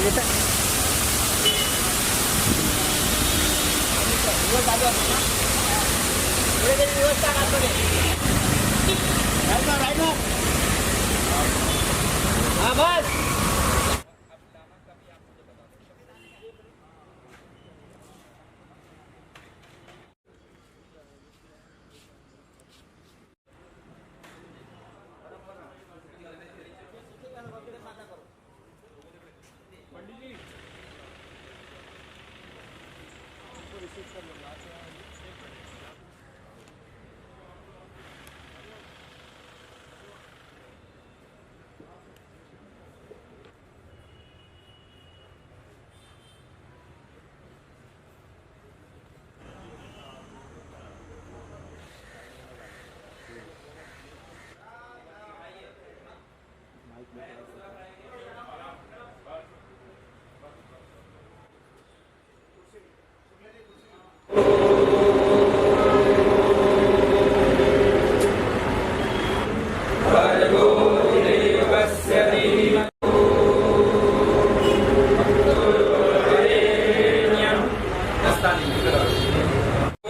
हाँ बस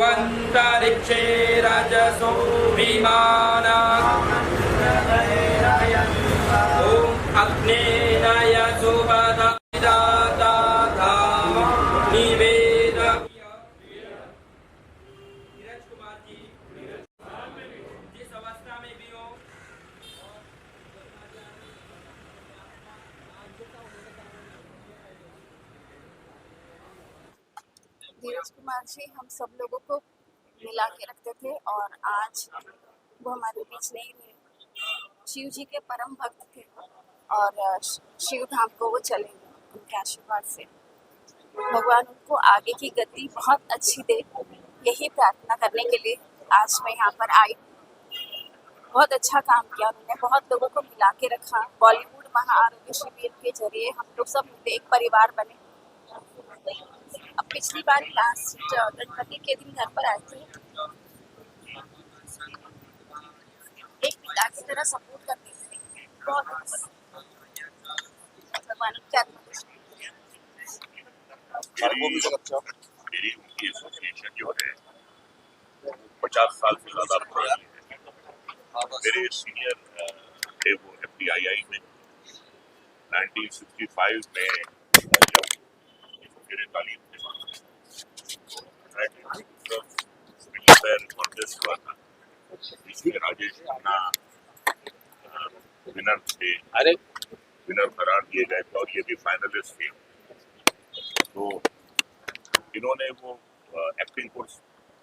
अंतरिक्षे राजसो विमाना ओम अग्नेय सुबधा निवेद नीरज कुमार जी जिस अवस्था में भी हो नीरज कुमार जी हम सब लोगों को मिला के रखते थे और आज वो हमारे बीच नहीं रहे। शिव जी के परम भक्त थे और शिव धाम को वो चले गए उनके आशीर्वाद से। भगवान उनको आगे की गति बहुत अच्छी दे, यही प्रार्थना करने के लिए आज मैं यहाँ पर आई। बहुत अच्छा काम किया उन्होंने, बहुत लोगों को मिला के रखा। बॉलीवुड महाआरोग्य शिविर के जरिए हम लोग सब मिलकर एक परिवार बने। अब पिछली बार लास्ट गणपति के दिन घर पर आए थे, एक पिता की तरह सपोर्ट करते थे। बहुत भगवान क्या मेरी उनकी एसोसिएशन जो है 50 साल से ज्यादा पुरानी है। मेरे सीनियर थे वो FTII में 1965 में जब मेरे तालीम थे कॉन्टेस्ट हुआ था, इसमें राजेश खन्ना विनर थे, विनर करार दिए गए थे और ये भी फाइनलिस्ट थे। तो इन्होंने वो एक्टिंग कोर्स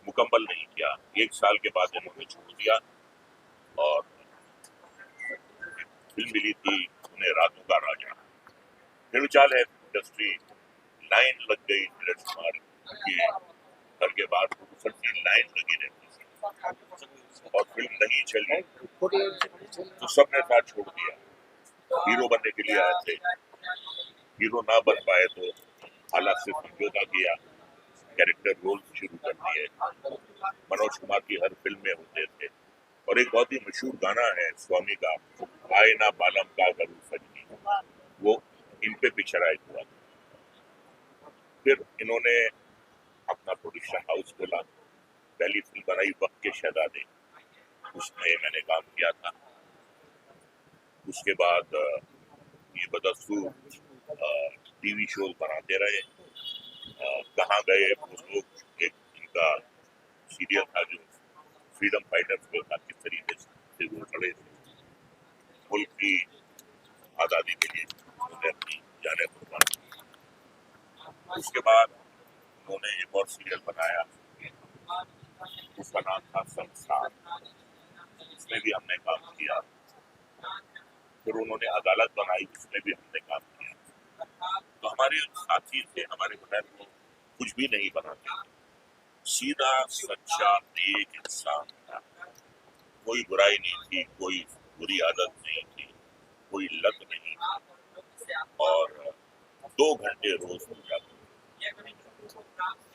मुकम्मल नहीं किया। 1 साल के बाद इन्होंने छोड़ दिया और फिल्म मिली थी उन्हें रातों का राजा। फिर चाल है इंडस्ट्री लाइन लग गई नीरज कुमार के घर के बाद प्रोड्यूसर की लाइन लगी रहती थी और फिल्म नहीं चली तो सबने साथ छोड़ दिया। हीरो बनने के लिए आए थे, हीरो ना बन पाए तो हालात से समझौता किया, कैरेक्टर रोल शुरू कर दिए। मनोज कुमार की हर फिल्म में होते थे और एक बहुत ही मशहूर गाना है स्वामी का, आए ना बालम का करूं सजनी, वो इन पे पिक्चराइज हुआ। फिर इन्होंने अपना प्रोडक्शन हाउस खोला, पहली फिल्म बनाई वक्त के शहजादे, उसमें मैंने काम किया था। उसके बाद ये बदस्तूर टीवी शोज बनाते रहे। कहाँ गए वो लोग, एक इनका सीरियल था जो फ्रीडम फाइटर्स पे था, किस तरीके से वो खड़े थे मुल्क की आज़ादी के लिए, उन्होंने अपनी जाने कुर्बान की। उसके बाद उन्होंने एक और सीरियल बनाया, उसका नाम था संसार, उसमें भी हमने काम किया। फिर उन्होंने अदालत बनाई, उसमें भी हमने काम किया। तो हमारे साथी थे, हमारे बगैर वो कुछ भी नहीं बनाते, सीधा सच्चा नेक इंसान था। कोई बुराई नहीं थी, कोई बुरी आदत नहीं थी, कोई लत नहीं थी और 2 घंटे रोज हो जाते।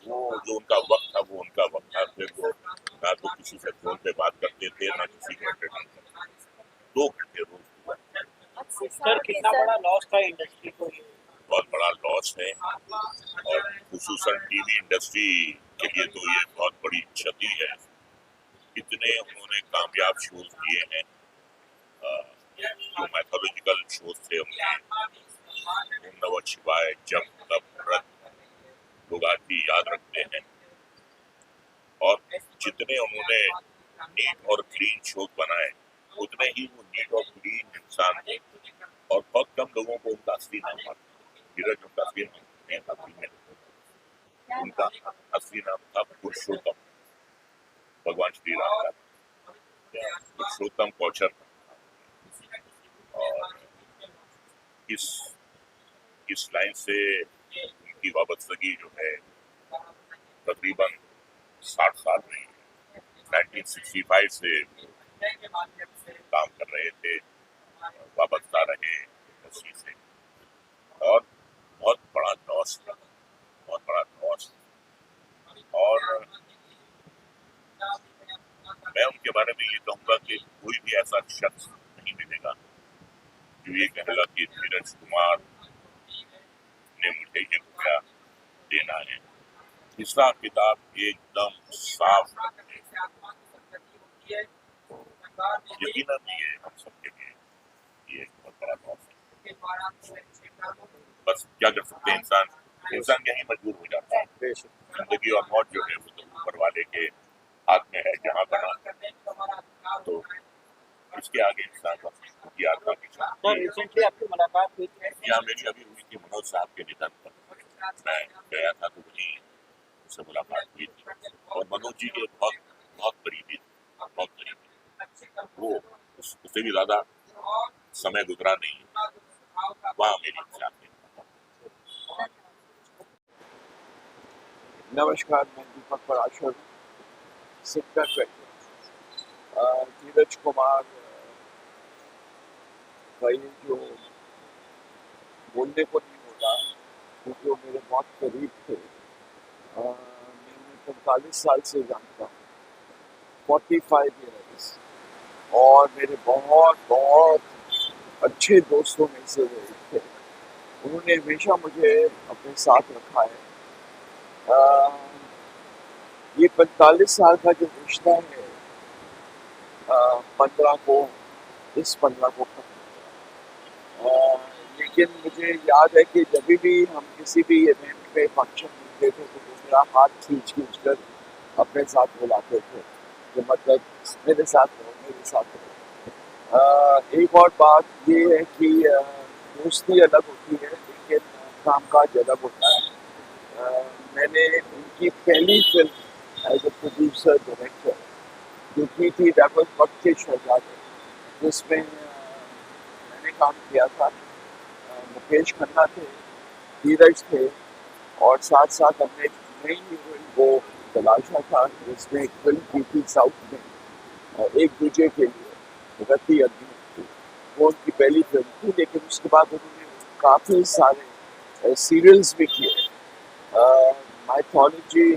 वो जो उनका वक्त था वो उनका वक्त था। फिर वो ना तो किसी से फोन पे बात करते थे ना किसी को एंटरटेन करते थे। 2 घंटे रोज। सर कितना बड़ा लॉस था इंडस्ट्री को? बहुत बड़ा लॉस है और खुसूसन टीवी इंडस्ट्री के लिए तो ये बहुत बड़ी क्षति है। इतने उन्होंने कामयाब शोज दिए हैं, जो मैथोलॉजिकल शोज थे उनके, ओम नमः शिवाय, जब तब व्रत, लोग आज भी याद रखते हैं। और जितने उन्होंने नीट और क्लीन शोज बनाए, उतने ही वो नीट और क्लीन इंसान थे और बहुत कम लोगों को उनका असली नाम मालूम। धीरज उनका असली नाम नहीं था, उनका असली नाम था पुरुषोत्तम, भगवान श्री राम का पुरुषोत्तम कौचर। और इस लाइन से उनकी वाबस्तगी जो है तकरीबन 60 साल रही है। 1965 से काम कर रहे थे, वाबस्ता रहे इंडस्ट्री से, और बहुत बड़ा लॉस है, बहुत बड़ा लॉस। और मैं उनके बारे में ये कहूँगा कि कोई भी ऐसा शख्स नहीं मिलेगा जो ये कहेगा कि धीरज कुमार ने मुझे ये रुपया देना है। हिसाब किताब एकदम साफ है। यकीनन ये हम सबके लिए ये एक बहुत बड़ा लॉस है। बस क्या कर सकते हैं, इंसान यही मजबूर हो जाता है। जिंदगी और मौत जो है वो तो ऊपर वाले के हाथ में है, जहाँ बना तो इसके आगे इंसान की आत्मा की सर, रिसेंटली आपकी मुलाकात हुई थी? यहाँ मेरी अभी हुई थी मनोज साहब के निधन पर। मैं गया था तो वहीं उससे मुलाकात हुई थी और मनोज जी के बहुत करीबी, बहुत करीबी। वो उससे भी ज्यादा समय गुजरा नहीं, वहाँ मेरी मुलाकात। नमस्कार, मैं दीपक पराशर, सिक्का धीरज कुमार का ये जो बोलने को नहीं होता, क्योंकि वो मेरे बहुत करीब थे। मैं 45 साल से जानता हूँ, 45 ईयर्स, और मेरे बहुत बहुत अच्छे दोस्तों में से वो एक थे। उन्होंने हमेशा मुझे अपने साथ रखा है। ये 45 साल का जो रिश्ता है, 15 को खत्म। लेकिन मुझे याद है कि जब भी हम किसी भी इवेंट पे फंक्शन मिलते थे तो वो मेरा हाथ खींच कर अपने साथ बुलाते थे कि मतलब मेरे साथ रहो। एक और बात ये है कि दोस्ती अलग होती है लेकिन कामकाज अलग होता है। मैंने उनकी पहली film as a producer director जो की थी, दैट वाज वक्त के शहजादे, जिसमें मैंने काम किया था। मुकेश खन्ना थे, धीरज थे, और साथ साथ हमने नई हीरोइन वो तलाशा था जिसमें एक फिल्म की थी साउथ में, एक दूजे के लिए, रति अग्नि। वो उनकी पहली फिल्म थी, लेकिन उसके बाद उन्होंने काफ़ी सारे सीरियल्स भी किए। माइथोलॉजी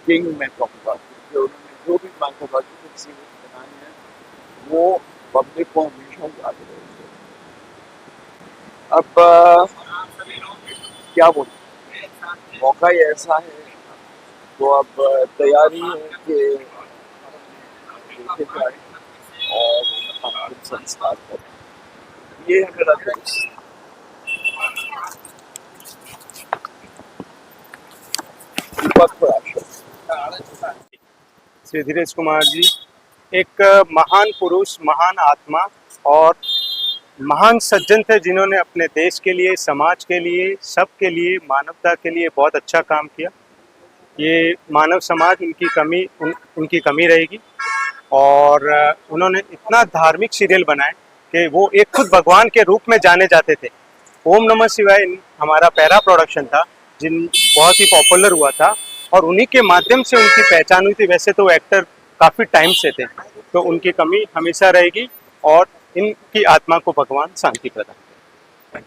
किंग मैं कहूँगा, क्योंकि उन्होंने जो भी माइथोलॉजिकल सीरीज बनाए हैं वो पब्लिक को हमेशा याद रहेंगे। अब क्या बोलूं, मौका ही ऐसा है, तो अब तैयारी है कि देखे जाए और अंतिम संस्कार करें। ये है मेरा दोस्त दीपक पराशर। श्री धीरज कुमार जी एक महान पुरुष, महान आत्मा और महान सज्जन थे, जिन्होंने अपने देश के लिए, समाज के लिए, सबके लिए, मानवता के लिए बहुत अच्छा काम किया। ये मानव समाज उनकी कमी रहेगी। और उन्होंने इतना धार्मिक सीरियल बनाए कि वो एक खुद भगवान के रूप में जाने जाते थे। ओम नमः शिवाय हमारा पहला प्रोडक्शन था बहुत ही पॉपुलर हुआ था और उन्हीं के माध्यम से उनकी पहचान हुई थी। वैसे तो एक्टर काफ़ी टाइम से थे, तो उनकी कमी हमेशा रहेगी और इनकी आत्मा को भगवान शांति प्रदान करें।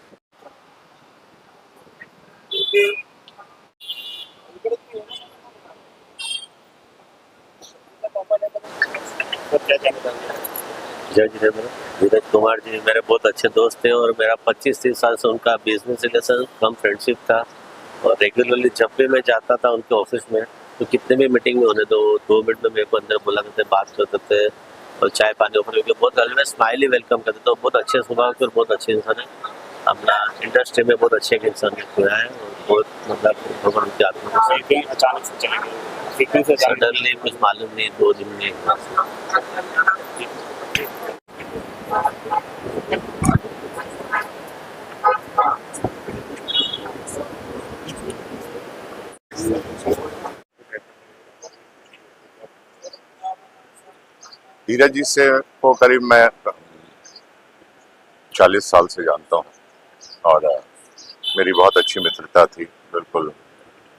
जय जितेंद्र। धीरज कुमार जी मेरे बहुत अच्छे दोस्त थे और मेरा 25-30 साल से उनका बिजनेस रिलेशन कम फ्रेंडशिप था। और रेगुलरली जब भी मैं जाता था उनके ऑफिस में तो कितने भी मीटिंग में होने दो 2 मिनट में मेरे को अंदर बुला करते, बात करते थे और चाय पानी ऑफर करके बहुत अलग स्माइली वेलकम करते थे। बहुत अच्छे स्वभाव के और बहुत अच्छे इंसान है। अपना इंडस्ट्री में बहुत अच्छे इंसान हुआ है और बहुत मतलब भगवान उनकी आत्मा को सही फिल्म अचानक से चली गई, फिल्म से अचानक सडनली कुछ मालूम नहीं 2 दिन में धीरज जी से को करीब मैं 40 साल से जानता हूँ और मेरी बहुत अच्छी मित्रता थी, बिल्कुल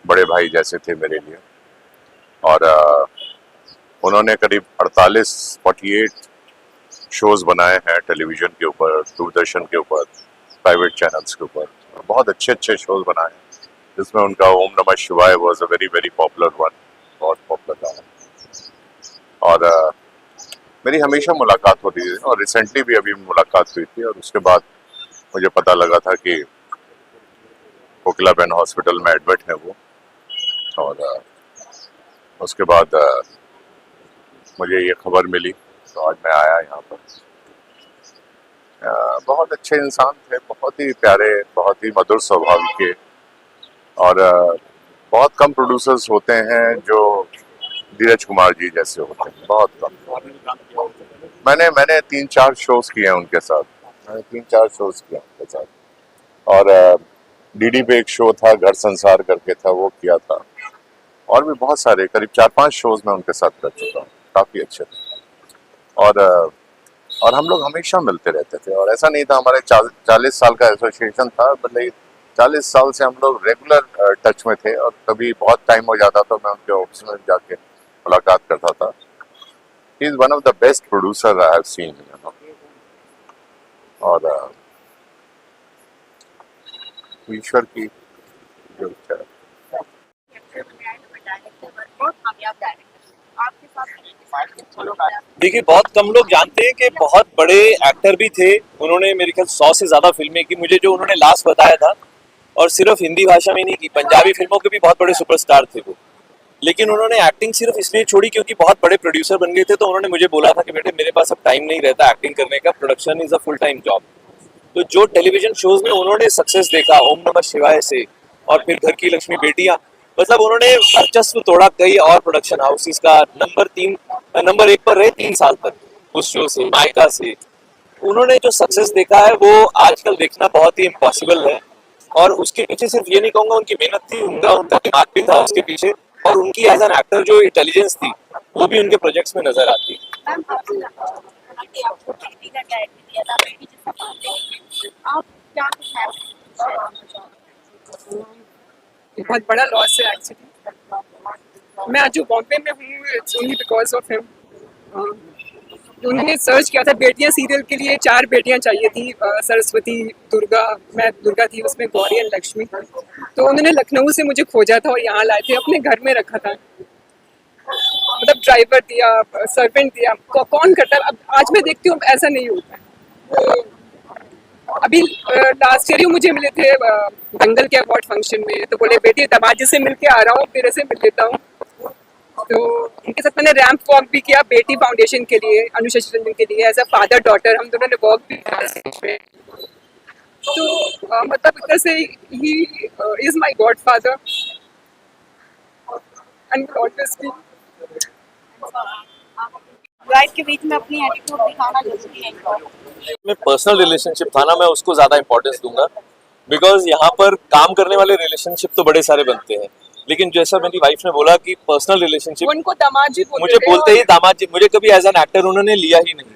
बड़े भाई जैसे थे मेरे लिए। और उन्होंने करीब 48 शोज बनाए हैं टेलीविज़न के ऊपर, दूरदर्शन के ऊपर, प्राइवेट चैनल्स के ऊपर। बहुत अच्छे अच्छे शोज बनाए हैं जिसमें उनका ओम नमः शिवाय was a very very popular one, बहुत पॉपुलर था। और मेरी हमेशा मुलाकात होती थी और रिसेंटली भी अभी मुलाकात हुई थी। और उसके बाद मुझे पता लगा था कि कोकिलाबेन हॉस्पिटल में एडमिट है वो। और उसके बाद मुझे ये खबर मिली तो आज मैं आया यहाँ पर। बहुत अच्छे इंसान थे, बहुत ही प्यारे, बहुत ही मधुर स्वभाव के। और बहुत कम प्रोड्यूसर्स होते हैं जो धीरज कुमार जी जैसे होते हैं, बहुत कम। मैंने 3-4 शोज किए हैं उनके साथ, मैंने 3-4 शोज किए उनके साथ। और डीडी पे एक शो था घर संसार करके था, वो किया था। और भी बहुत सारे करीब 4-5 शोज मैं उनके साथ कर चुका हूँ, काफी अच्छे थे। और हम लोग हमेशा मिलते रहते थे और ऐसा नहीं था हमारे 40 साल का एसोसिएशन था, मतलब 40 साल से हम लोग रेगुलर टच में थे। और कभी बहुत टाइम हो जाता तो मैं उनके ऑफिस में जाके मुलाकात करता था। He is one of the best producer I have seen, you know. और ईश्वर की जो इच्छा है। देखिए, बहुत कम लोग जानते हैं कि बहुत बड़े एक्टर भी थे। उन्होंने मेरे ख्याल 100 से ज्यादा फिल्में की, मुझे जो उन्होंने लास्ट बताया था। और सिर्फ हिंदी भाषा में नहीं की, पंजाबी फिल्मों के भी बहुत बड़े सुपरस्टार थे वो। लेकिन उन्होंने एक्टिंग सिर्फ इसलिए छोड़ी क्योंकि बहुत बड़े प्रोड्यूसर बन गए थे। तो उन्होंने मुझे बोला था कि बेटे मेरे पास अब टाइम नहीं रहता एक्टिंग करने का, production is a full time job. तो जो टेलीविजन शोज में उन्होंने सक्सेस देखा, ओम नमः शिवाय से और फिर घर की लक्ष्मी बेटियां, मतलब उन्होंने वर्चस्व तोड़ा कई और प्रोडक्शन हाउसेस का। नंबर 1 पर रहे 3 साल तक उस शो से, मायका से। उन्होंने जो सक्सेस देखा है वो आजकल देखना बहुत ही इम्पॉसिबल है। और उसके पीछे सिर्फ ये नहीं कहूंगा उनकी मेहनत थी, उनका दिमाग भी था उसके पीछे। और उनकी एज एन एक्टर जो इंटेलिजेंस थी वो भी उनके प्रोजेक्ट्स में नजर आती। बहुत बड़ा लॉस है एक्चुअली। मैं आज जो बॉम्बे में हूँ it's only because of him. उन्होंने सर्च किया था बेटियां सीरियल के लिए, 4 बेटियां चाहिए थी, सरस्वती, दुर्गा, मैं दुर्गा थी उसमें, गौरी एंड लक्ष्मी। तो उन्होंने लखनऊ से मुझे खोजा था और यहाँ लाए थे, अपने घर में रखा था। मतलब ड्राइवर दिया, सर्वेंट दिया, कौन करता है। अब आज मैं देखती हूँ ऐसा नहीं होता है। अभी लास्ट ईयर ही मुझे मिले थे दंगल के अवार्ड फंक्शन में, तो बोले बेटी दमाजी से मिल के आ रहा हूँ, तेरे से मिल लेता हूँ। तो उनके साथ मैंने रैंप वॉक भी किया बेटी फाउंडेशन के लिए, अनुशा रंजन के लिए, एज अ फादर डॉटर हम दोनों ने वॉक भी किया। तो मतलब इधर से he is my God father and always be. Bride के बीच में अपनी एटीट्यूड दिखाना जरूरी है। में पर्सनल रिलेशनशिप था ना, मैं उसको ज्यादा इंपॉर्टेंस दूंगा। बिकॉज यहाँ पर काम करने वाले रिलेशनशिप तो बड़े सारे बनते हैं, लेकिन जैसा मेरी वाइफ ने बोला कि पर्सनल रिलेशनशिप, उनको दामाद जी मुझे बोलते ही दामाद जी, मुझे कभी एज एन एक्टर उन्होंने लिया ही नहीं।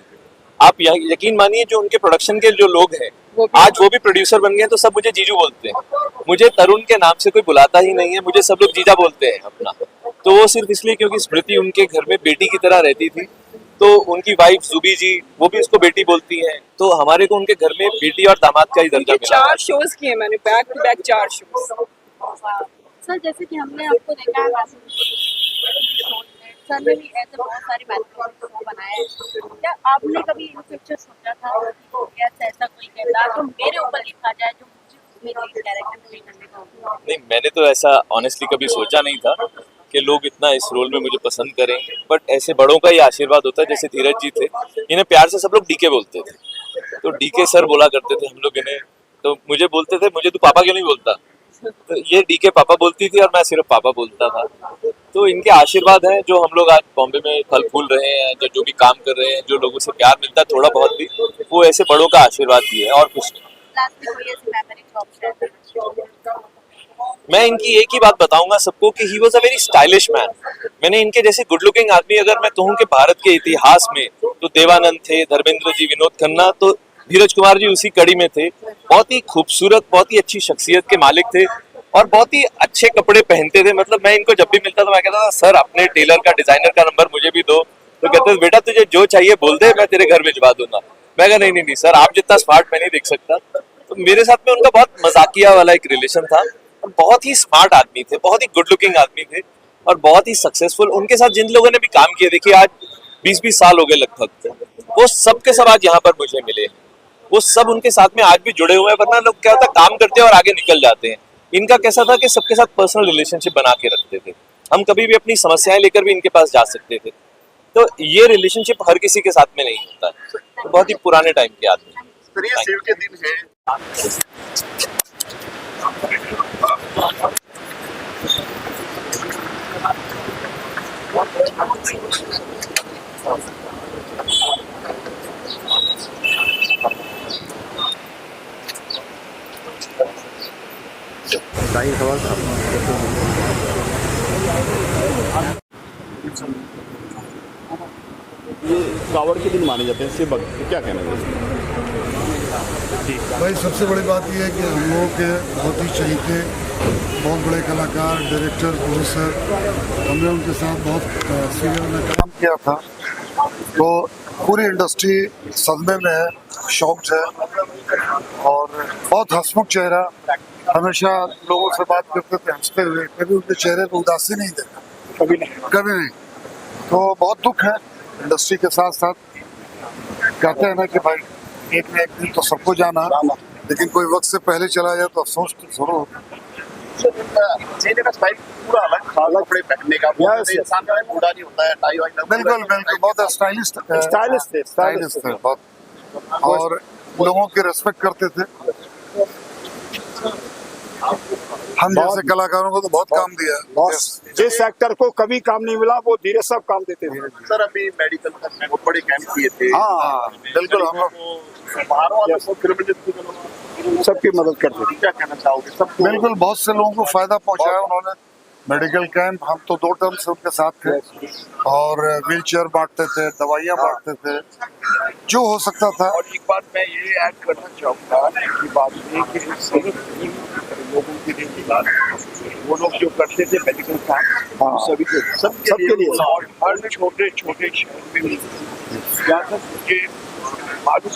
आप यकीन मानिए जो उनके प्रोडक्शन के जो लोग हैं आज वो भी प्रोड्यूसर बन गए तो सब मुझे जीजू बोलते हैं। मुझे तरुण के नाम से कोई बुलाता ही नहीं है, मुझे सब लोग जीजा बोलते हैं अपना। तो वो सिर्फ इसलिए क्योंकि स्मृति उनके घर में बेटी की तरह रहती थी। तो उनकी वाइफ जुबी जी वो भी उसको बेटी बोलती हैं। तो हमारे को उनके घर में बेटी और दामाद का ही दर्जा मिला। 4 शोज किए मैंने, back to back 4 shows. Sir जैसे कि हमने आपको देखा है सर ने भी ऐसे बहुत सारे मैथमेटिक्स को बनाया है। क्या आपने कभी इन फ्यूचर सोचा था कि ऐसा कोई किरदार जो मेरे ऊपर लिखा जाए, जो मुझे उसमें कोई कैरेक्टर प्ले करने का हो? नहीं, मैंने तो ऐसा ऑनेस्टली कभी सोचा नहीं था कि लोग इतना इस रोल में मुझे पसंद करेंगे, बट ऐसे बड़ों का ही आशीर्वाद होता है। जैसे धीरज जी थे, इन्हें प्यार से सब लोग डीके बोलते थे, तो डीके सर बोला करते थे हम लोग इन्हें। तो मुझे बोलते थे, मुझे तू पापा क्यों नहीं बोलता, तो ये डीके पापा बोलती थी और मैं सिर्फ पापा बोलता था। तो इनके आशीर्वाद है जो हम लोग आज बॉम्बे में फल फूल रहे हैं, जो भी काम कर रहे हैं, जो लोगों से प्यार मिलता है थोड़ा बहुत भी, वो ऐसे बड़ों का आशीर्वाद ही है और कुछ नहीं। लास्ट में कोई ऐसी मेमोरी जो आप शेयर करना मैं इनकी एक ही बात बताऊंगा सबको कि ही was a very stylish man. मैंने इनके जैसे गुड लुकिंग आदमी अगर मैं कहूँ कि भारत के इतिहास में तो देवानंद थे, धर्मेंद्र जी, विनोद खन्ना, तो धीरज कुमार जी उसी कड़ी में थे। बहुत ही खूबसूरत, बहुत ही अच्छी शख्सियत के मालिक थे और बहुत ही अच्छे कपड़े पहनते थे। मतलब मैं इनको जब भी मिलता था मैं कहता था सर अपने टेलर का, डिजाइनर का नंबर मुझे भी दो। तो कहते थे बेटा तुझे जो चाहिए बोल दे, मैं तेरे घर भिजवा दूंगा। मैं कहा नहीं सर, आप जितना स्मार्ट मैं नहीं देख सकता। तो मेरे साथ में उनका बहुत मजाकिया वाला एक रिलेशन था। बहुत ही स्मार्ट आदमी थे, बहुत ही गुड लुकिंग आदमी थे और बहुत ही सक्सेसफुल। उनके साथ जिन लोगों ने भी काम किया, देखिए आज 20-20 साल हो गए लगभग, वो सब के सब आज यहाँ पर मुझे मिले। वो सब उनके साथ में आज भी जुड़े हुए हैं। वरना लोग क्या होता है काम करते हैं और आगे निकल जाते हैं। इनका कैसा था कि सबके साथ पर्सनल रिलेशनशिप बना के रखते थे। हम कभी भी अपनी समस्याएं लेकर भी इनके पास जा सकते थे। तो ये रिलेशनशिप हर किसी के साथ में नहीं होता है। तो बहुत ही पुराने टाइम के आदमी। सेव के दिन है। ये कावड़ के दिन माने जाते हैं, इससे क्या कहना है? भाई सबसे बड़ी बात यह है कि हम लोगों के बहुत ही चहीते, बहुत बड़े कलाकार, डायरेक्टर, प्रोड्यूसर, हमने उनके साथ बहुत सीरियल में काम किया था। तो पूरी इंडस्ट्री सदमे में है, शॉक्ड है और बहुत हंसमुख चेहरा। हमेशा लोगों से बात करते थे हंसते हुए, कभी उनके चेहरे पर उदासी नहीं देखा, कभी नहीं। तो बहुत दुख है इंडस्ट्री के साथ साथ। कहते हैं ना कि भाई एक न एक दिन तो सबको जाना, लेकिन कोई वक्त से पहले चला जाए तो अफसोस तो जरूर होगा। पूरा अलग कपड़े पहनने का, इंसान का बूढ़ा नहीं होता है, टाई वाई बिल्कुल बिल्कुल, बहुत स्टाइलिश थे बहुत, और लोगों की रेस्पेक्ट करते थे। हम जैसे कलाकारों को तो बहुत काम दिया। जिस एक्टर को कभी काम नहीं मिला वो धीरज साहब काम देते थे। सर अभी मेडिकल का बहुत बड़े कैंप किए थे। हाँ बिल्कुल, हम लोग बाहर वाले सबकी मदद करते थे। क्या कहना चाहोगे? सब बिल्कुल, बहुत से लोगों को फायदा पहुंचाया उन्होंने। मेडिकल कैंप, हम तो 2 टर्म से उनके साथ थे और व्हील चेयर बांटते थे, दवाइयाँ बांटते थे, जो हो सकता था। और एक बात मैं ये ऐड करना चाहूँगा कि बात ये कि सिर्फ लोगों के लिए नहीं, वो लोग जो करते थे मेडिकल कैंप, सभी के सबके लिए और हर छोटे छोटे शहर में जहाँ तक मुझे मालूम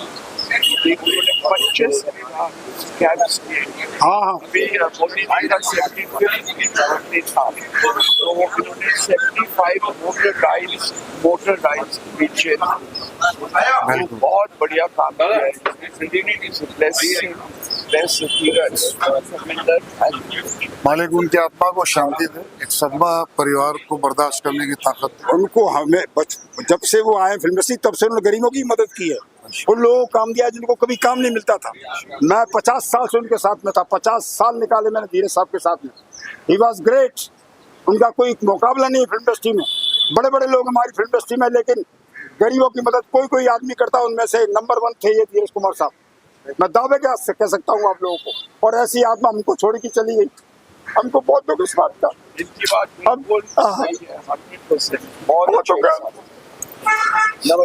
उन्होंने 25 कैंप्स किए। अभी मोदी जी का 75 था, तो उन्होंने 75 मोटर राइड्स बेचे। बहुत बढ़िया काम किया है। मालिक उनकी आत्मा को शांति दे। एक सदमा परिवार को बर्दाश्त करने की ताकत उनको, हमें जब से वो आए फिल्म इंडस्ट्री तब से उन्होंने गरीबों की मदद की है। उन लोगों को काम दिया जिनको कभी काम नहीं मिलता था। मैं 50 साल से उनके साथ में था, 50 साल निकाले मैंने धीरज साहब के साथ में। He was great. उनका कोई मुकाबला नहीं फिल्म इंडस्ट्री में। बड़े बड़े लोग हमारी फिल्म इंडस्ट्री में, लेकिन गरीबों की मदद कोई आदमी करता, उनमें से नंबर 1 थे ये धीरज कुमार साहब। मैं दावे के कह सकता हूँ आप लोगों को। और ऐसी आत्मा हमको छोड़ के चली गई, हमको बहुत दुख इस बात का। इनकी बात बहुत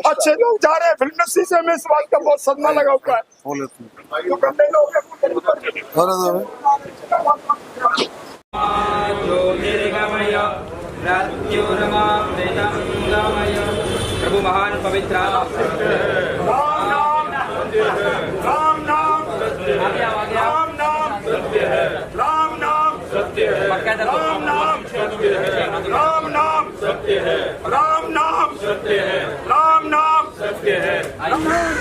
अच्छे लोग जा रहे हैं फिल्म इंडस्ट्री से, हमें इस बात का बहुत सदमा लगा हुआ है। जो गंदे लोग प्रभु महान पवित्र राम नाम सत्य है। सत्य है, राम नाम सत्य है, राम नाम सत्य है, राम नाम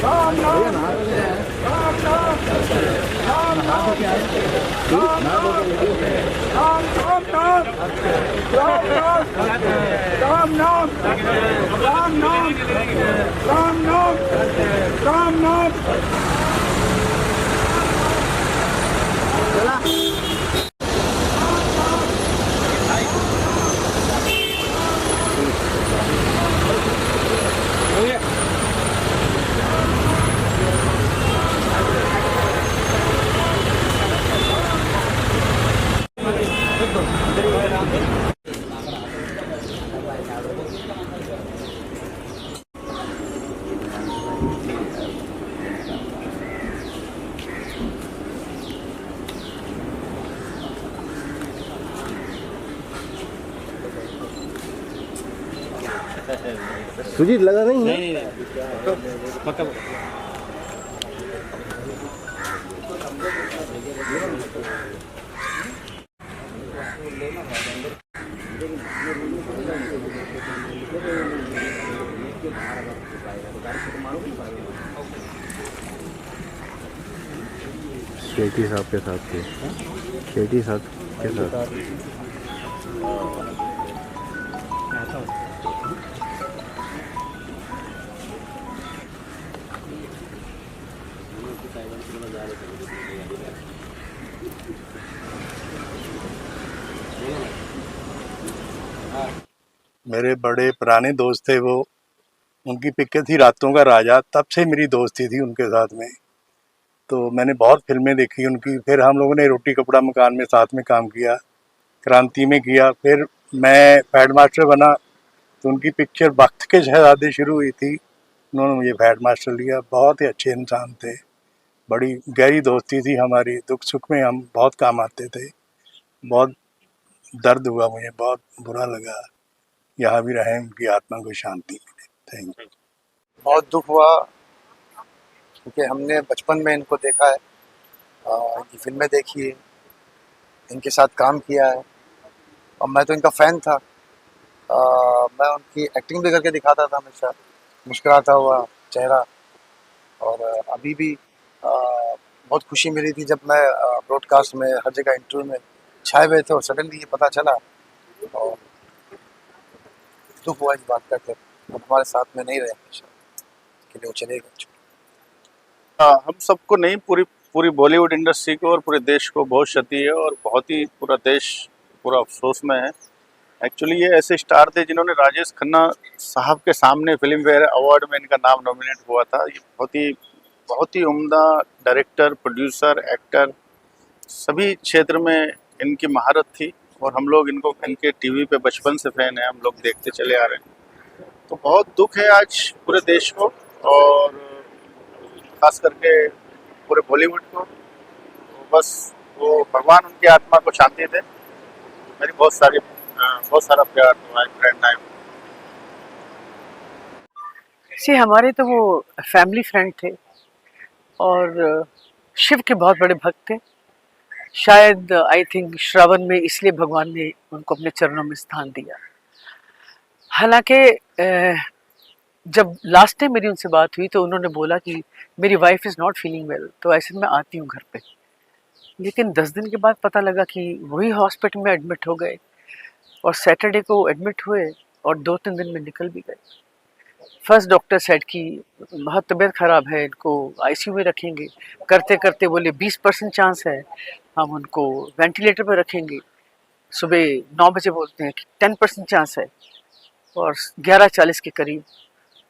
राम नाम राम नाम राम नाम राम नाम राम नाम राम नाम राम नाम राम नाम सुजीत लगा नहीं है? शेट्टी साहब के साथ थे, शेट्टी साहब के साथ। मेरे बड़े पुराने दोस्त थे वो, उनकी पिक्चर थी रातों का राजा, तब से मेरी दोस्ती थी उनके साथ में। तो मैंने बहुत फिल्में देखी उनकी। फिर हम लोगों ने रोटी कपड़ा मकान में साथ में काम किया, क्रांति में किया। फिर मैं फैड मास्टर बना तो उनकी पिक्चर वक्त के शहजादे शुरू हुई थी, उन्होंने मुझे फैड मास्टर लिया। बहुत ही अच्छे इंसान थे, बड़ी गहरी दोस्ती थी हमारी। दुख सुख में हम बहुत काम आते थे। बहुत दर्द हुआ मुझे, बहुत बुरा लगा। यहाँ भी रहें, उनकी आत्मा को शांति मिले। Thank you. बहुत दुख हुआ क्योंकि हमने बचपन में इनको देखा है, इनकी फिल्में देखी है, इनके साथ काम किया है और मैं तो इनका फ़ैन था। मैं उनकी एक्टिंग भी करके दिखाता था हमेशा, मुस्कुराता हुआ चेहरा। और अभी भी बहुत खुशी मिली थी जब मैं ब्रॉडकास्ट में हर जगह इंटरव्यू में छाए हुए थे और सडनली ये पता चला और दुख हुआ इस बात का कि अब हमारे साथ में नहीं रहे हमेशा, कि वो चले गए। हम सबको नहीं, पूरी बॉलीवुड इंडस्ट्री को और पूरे देश को बहुत क्षति है और बहुत ही पूरा देश पूरा अफसोस में है। एक्चुअली ये ऐसे स्टार थे जिन्होंने राजेश खन्ना साहब के सामने फिल्म फेयर अवार्ड में इनका नाम नॉमिनेट हुआ था। ये बहुत ही उम्दा डायरेक्टर, प्रोड्यूसर, एक्टर, सभी क्षेत्र में इनकी महारत थी और हम लोग इनके टीवी पे बचपन से फैन हैं, हम लोग देखते चले आ रहे हैं। तो बहुत दुख है आज पूरे देश को और खास करके पूरे बॉलीवुड को। तो बस वो भगवान उनकी आत्मा को शांति दे। मेरी बहुत सारा प्यार तुम्हारे फ्रेंड आए। से हमारे तो वो फैमिली फ्रेंड थे और शिव के बहुत बड़े भक्त थे। शायद आई थिंक श्रावण में इसलिए भगवान ने उनको अपने चरणों में स्थान दिया। हालांकि जब लास्ट टाइम मेरी उनसे बात हुई तो उन्होंने बोला कि मेरी wife is not feeling well, तो ऐसे मैं आती हूँ घर पे। लेकिन 10 दिन के बाद पता लगा कि वही हॉस्पिटल में एडमिट हो गए और सैटरडे को एडमिट हुए और 2-3 दिन में निकल भी गए। फर्स्ट डॉक्टर सेड कि बहुत तबीयत ख़राब है, इनको आईसीयू में रखेंगे। करते करते बोले 20% चांस है, हम उनको वेंटिलेटर पर रखेंगे। सुबह 9 बजे बोलते हैं कि 10% चांस है और 11:40 के करीब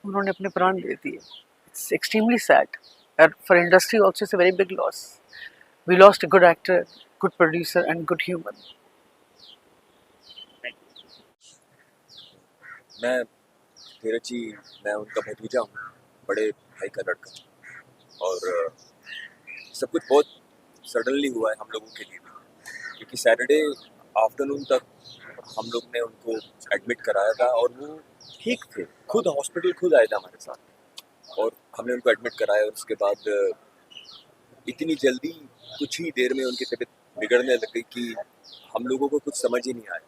उन्होंने अपने प्राण दे दिए। It's extremely sad and for industry also it's a very big loss. We lost a good actor, good producer and good human. मैं धीरज जी, मैं उनका भतीजा हूँ, बड़े भाई का लड़का, और सब कुछ बहुत सडनली हुआ है हम लोगों के लिए भी, क्योंकि सैटरडे आफ्टरनून तक हम लोग ने उनको एडमिट कराया था और वो ठीक थे, खुद हॉस्पिटल खुद आए थे हमारे साथ और हमने उनको एडमिट कराया। और उसके बाद इतनी जल्दी कुछ ही देर में उनकी तबीयत बिगड़ने लग गई कि हम लोगों को कुछ समझ ही नहीं आया।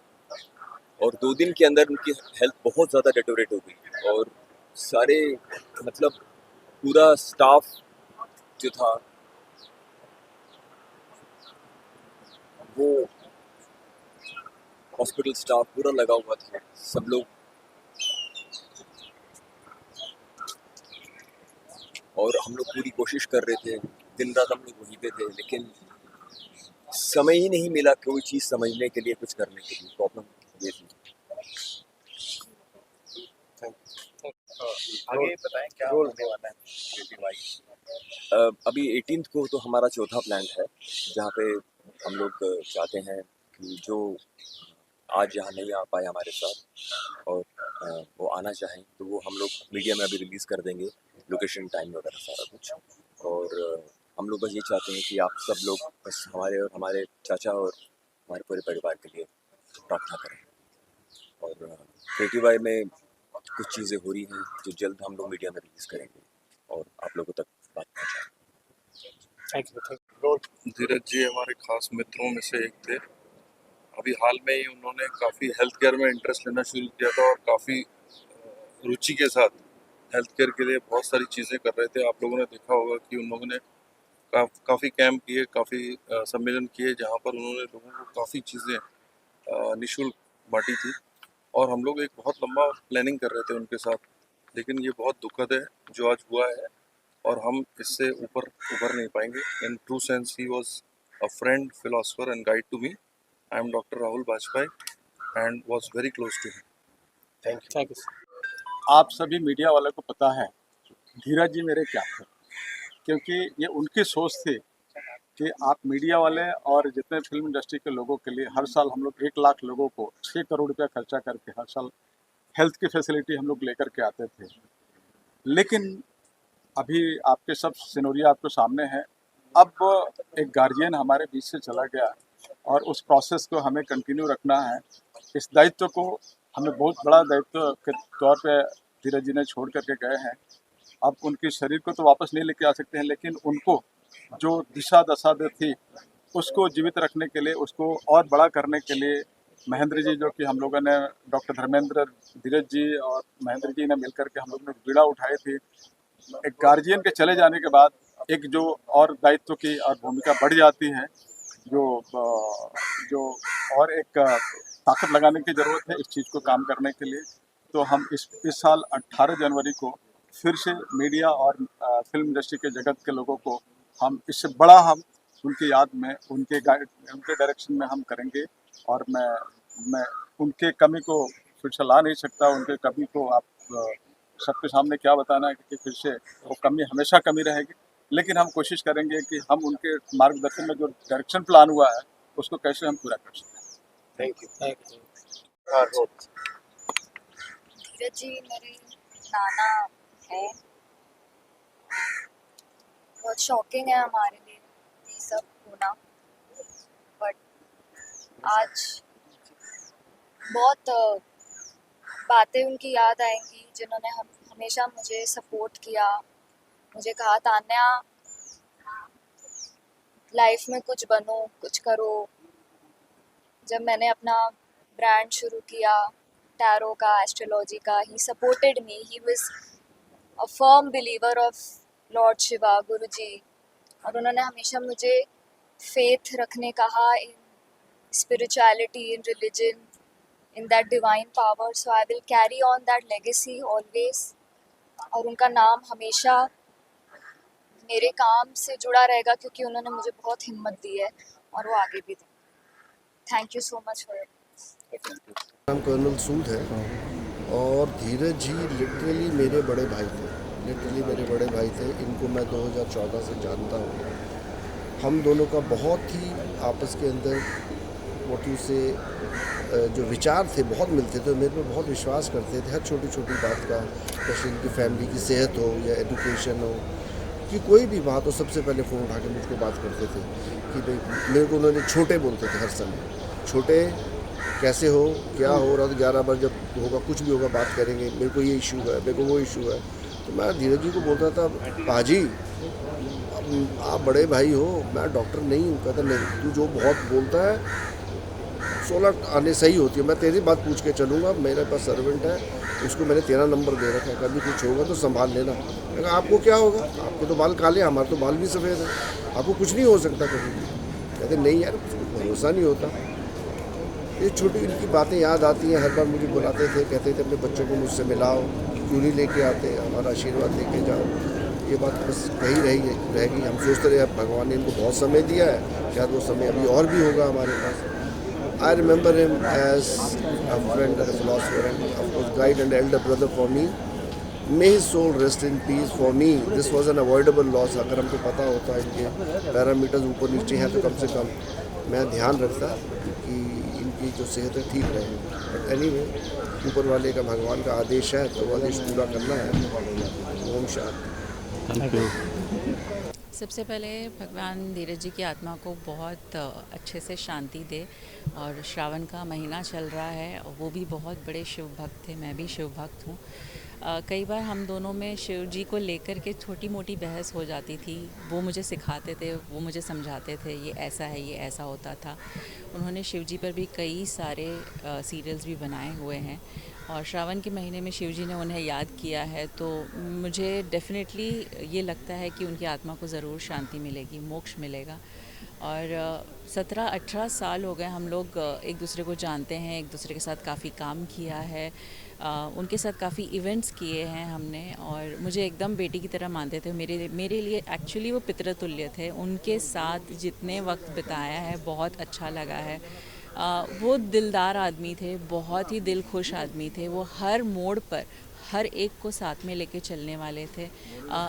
और 2 दिन के अंदर उनकी हेल्थ बहुत ज़्यादा डेटोरेट हो गई और सारे मतलब पूरा स्टाफ जो था वो हॉस्पिटल स्टाफ पूरा लगा हुआ था, सब लोग, और हम लोग पूरी कोशिश कर रहे थे, दिन रात हम लोग वहीं पे थे, लेकिन समय ही नहीं मिला कोई चीज़ समझने के लिए, कुछ करने के लिए। प्रॉब्लम ये थी। आगे बताएं क्या होने वाला है। अभी 18th को तो हमारा चौथा प्लान है, जहाँ पे हम लोग चाहते हैं कि जो आज यहाँ नहीं आ पाए हमारे साथ और वो आना चाहें तो वो हम लोग मीडिया में अभी रिलीज़ कर देंगे, लोकेशन टाइम वगैरह सारा कुछ। और हम लोग बस ये चाहते हैं कि आप सब लोग बस हमारे और हमारे चाचा और हमारे पूरे परिवार के लिए प्रार्थना करें। और क्रिएटिव वाई में कुछ चीज़ें हो रही हैं जो जल्द हम लोग मीडिया में रिलीज़ करेंगे और आप लोगों तक बात पहुँचाएंगे। धीरज जी हमारे खास मित्रों में से एक थे। अभी हाल में ही उन्होंने काफ़ी हेल्थ केयर में इंटरेस्ट लेना शुरू किया था और काफ़ी रुचि के साथ हेल्थ केयर के लिए बहुत सारी चीज़ें कर रहे थे। आप लोगों ने देखा होगा कि उन लोगों ने काफ़ी कैंप किए, काफ़ी सम्मेलन किए, जहाँ पर उन्होंने लोगों को काफ़ी चीज़ें निःशुल्क बांटी थी और हम लोग एक बहुत लंबा प्लानिंग कर रहे थे उनके साथ। लेकिन ये बहुत दुखद है जो आज हुआ है और हम इससे ऊपर उभर नहीं पाएंगे। In true sense he was a friend, philosopher and guide to me. I am doctor Rahul Vajpayee and was very close to him. Thank you. आप सभी मीडिया वालों को पता है धीरज जी मेरे क्या थे, क्योंकि ये उनकी सोच थी कि आप मीडिया वाले और जितने फिल्म इंडस्ट्री के लोगों के लिए हर साल हम लोग 1 लाख लोगों को 6 करोड़ रुपया खर्चा करके हर साल हेल्थ की फैसिलिटी हम लोग लेकर के आते थे। लेकिन अभी आपके सब सिनोरिया आपके सामने है। अब एक गार्जियन हमारे बीच से चला गया और उस प्रोसेस को हमें कंटिन्यू रखना है। इस दायित्व को हमें बहुत बड़ा दायित्व के तौर पे धीरज जी ने छोड़ करके गए हैं। अब उनके शरीर को तो वापस नहीं लेके आ सकते हैं, लेकिन उनको जो दिशा दशा थी उसको जीवित रखने के लिए, उसको और बड़ा करने के लिए महेंद्र जी, जो कि हम लोगों ने डॉक्टर धर्मेंद्र, धीरज जी और महेंद्र जी ने मिलकर के हम लोग ने बीड़ा उठाई थी। एक गार्जियन के चले जाने के बाद एक जो और दायित्व की और भूमिका बढ़ जाती है, जो और एक ताकत लगाने की ज़रूरत है इस चीज़ को काम करने के लिए। तो हम इस साल 18 जनवरी को फिर से मीडिया और फिल्म इंडस्ट्री के जगत के लोगों को हम इससे बड़ा हम उनकी याद में उनके डायरेक्शन में हम करेंगे। और मैं उनके कमी को फिर से ला नहीं सकता। उनके कमी को आप सबके सामने क्या बताना है कि फिर से वो कमी हमेशा कमी रहेगी, लेकिन हम कोशिश करेंगे कि हम उनके मार्गदर्शन में जो डायरेक्शन प्लान हुआ है उसको कैसे हम पूरा कर सकते हैं। Thank you. धीरज जी मेरे नाना है। बहुत शॉकिंग है हमारे लिए ये सब होना, बट आज बहुत बातें उनकी याद आएंगी जिन्होंने हमेशा मुझे सपोर्ट किया, मुझे कहा तान्या लाइफ में कुछ बनो, कुछ करो। जब मैंने अपना ब्रांड शुरू किया टैरो का, एस्ट्रोलॉजी का, he supported me. He was a firm believer of Lord Shiva, गुरु जी, और उन्होंने हमेशा मुझे फेथ रखने कहा in spirituality, in religion, in that divine power. So I will carry on that legacy always. और उनका नाम हमेशा मेरे काम से जुड़ा रहेगा क्योंकि उन्होंने मुझे बहुत हिम्मत दी है और वो आगे भी दें। Thank you so much for it. नाम कर्नल सूद है और धीरज जी लिटरली मेरे बड़े भाई थे। इनको मैं 2014 से जानता हूँ। हम दोनों का बहुत ही आपस के अंदर मोटिव से जो विचार थे बहुत मिलते थे। मेरे पे बहुत विश्वास करते थे हर छोटी छोटी बात का, जैसे इनकी फैमिली की सेहत हो या एजुकेशन हो, कि कोई भी बात हो सबसे पहले फ़ोन उठा के मुझको बात करते थे कि भाई मेरे को उन्होंने छोटे बोलते थे हर समय, छोटे कैसे हो, क्या हो रहा। 11 बार जब होगा कुछ भी होगा बात करेंगे, मेरे को ये इशू है, मेरे को वो इशू है। तो मैं धीरज जी को बोलता था पाजी आप बड़े भाई हो, मैं डॉक्टर नहीं हूँ। कहता नहीं, तू जो बहुत बोलता है 16 आने सही होती है। मैं तेरी बात पूछ के चलूँगा, मेरे पास सर्वेंट है, उसको मैंने तेरा नंबर दे रखा है, कभी कुछ होगा तो संभाल लेना। मैंने कहा आपको क्या होगा, आपके तो बाल काले, हमारे तो बाल भी सफ़ेद हैं, आपको कुछ नहीं हो सकता कभी भी। कहते नहीं यार, भरोसा नहीं होता। ये छोटी इनकी बातें याद आती हैं, हर बार मुझे बुलाते थे, कहते थे अपने बच्चों को मुझसे मिलाओ, क्यों नहीं लेके आते, हमारा आशीर्वाद लेके जाओ। ये बात बस कही रहेगी। हम सोचते रहे भगवान ने इनको बहुत समय दिया है, शायद वो समय अभी और भी होगा हमारे पास। I remember him as a friend and a philosopher and of course guide and elder brother for me. May his soul rest in peace. For me this was an avoidable loss. अगर हमको पता होता इनके parameters ऊपर नीचे हैं तो कम से कम मैं ध्यान रखता कि इनकी जो सेहत है ठीक रहे। बट एनीवे, ऊपर वाले का, भगवान का आदेश है तो वो आदेश पूरा करना है। ओम शांति। Thank you. सबसे पहले भगवान धीरज जी की आत्मा को बहुत अच्छे से शांति दे। और श्रावण का महीना चल रहा है, वो भी बहुत बड़े शिव भक्त थे, मैं भी शिव भक्त हूँ। कई बार हम दोनों में शिव जी को लेकर के छोटी मोटी बहस हो जाती थी। वो मुझे सिखाते थे, वो मुझे समझाते थे, ये ऐसा है, ये ऐसा होता था। उन्होंने शिव जी पर भी कई सारे सीरियल्स भी बनाए हुए हैं और श्रावण के महीने में शिव जी ने उन्हें याद किया है, तो मुझे डेफिनेटली ये लगता है कि उनकी आत्मा को ज़रूर शांति मिलेगी, मोक्ष मिलेगा। और 17-18 साल हो गए हम लोग एक दूसरे को जानते हैं, एक दूसरे के साथ काफ़ी काम किया है, उनके साथ काफ़ी इवेंट्स किए हैं हमने, और मुझे एकदम बेटी की तरह मानते थे। मेरे लिए एक्चुअली वो पितृतुल्य थे। उनके साथ जितने वक्त बिताया है बहुत अच्छा लगा है। वो दिलदार आदमी थे, बहुत ही दिल खुश आदमी थे। वो हर मोड़ पर हर एक को साथ में लेके चलने वाले थे।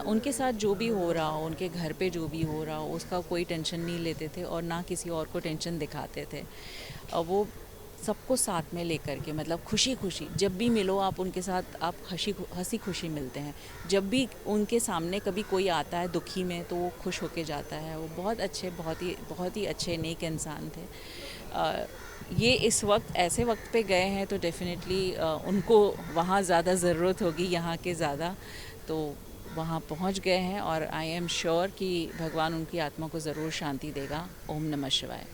उनके साथ जो भी हो रहा हो, उनके घर पे जो भी हो रहा हो, उसका कोई टेंशन नहीं लेते थे और ना किसी और को टेंशन दिखाते थे। वो सबको साथ में लेकर के, मतलब खुशी खुशी जब भी मिलो आप उनके साथ, आप हंसी खुशी मिलते हैं। जब भी उनके सामने कभी कोई आता है दुखी में तो वो खुश होके जाता है। वो बहुत अच्छे, बहुत ही अच्छे नेक इंसान थे। ये इस वक्त ऐसे वक्त पे गए हैं तो डेफिनेटली उनको वहाँ ज़्यादा ज़रूरत होगी यहाँ के ज़्यादा, तो वहाँ पहुँच गए हैं और आई एम श्योर कि भगवान उनकी आत्मा को ज़रूर शांति देगा। ओम नमः शिवाय।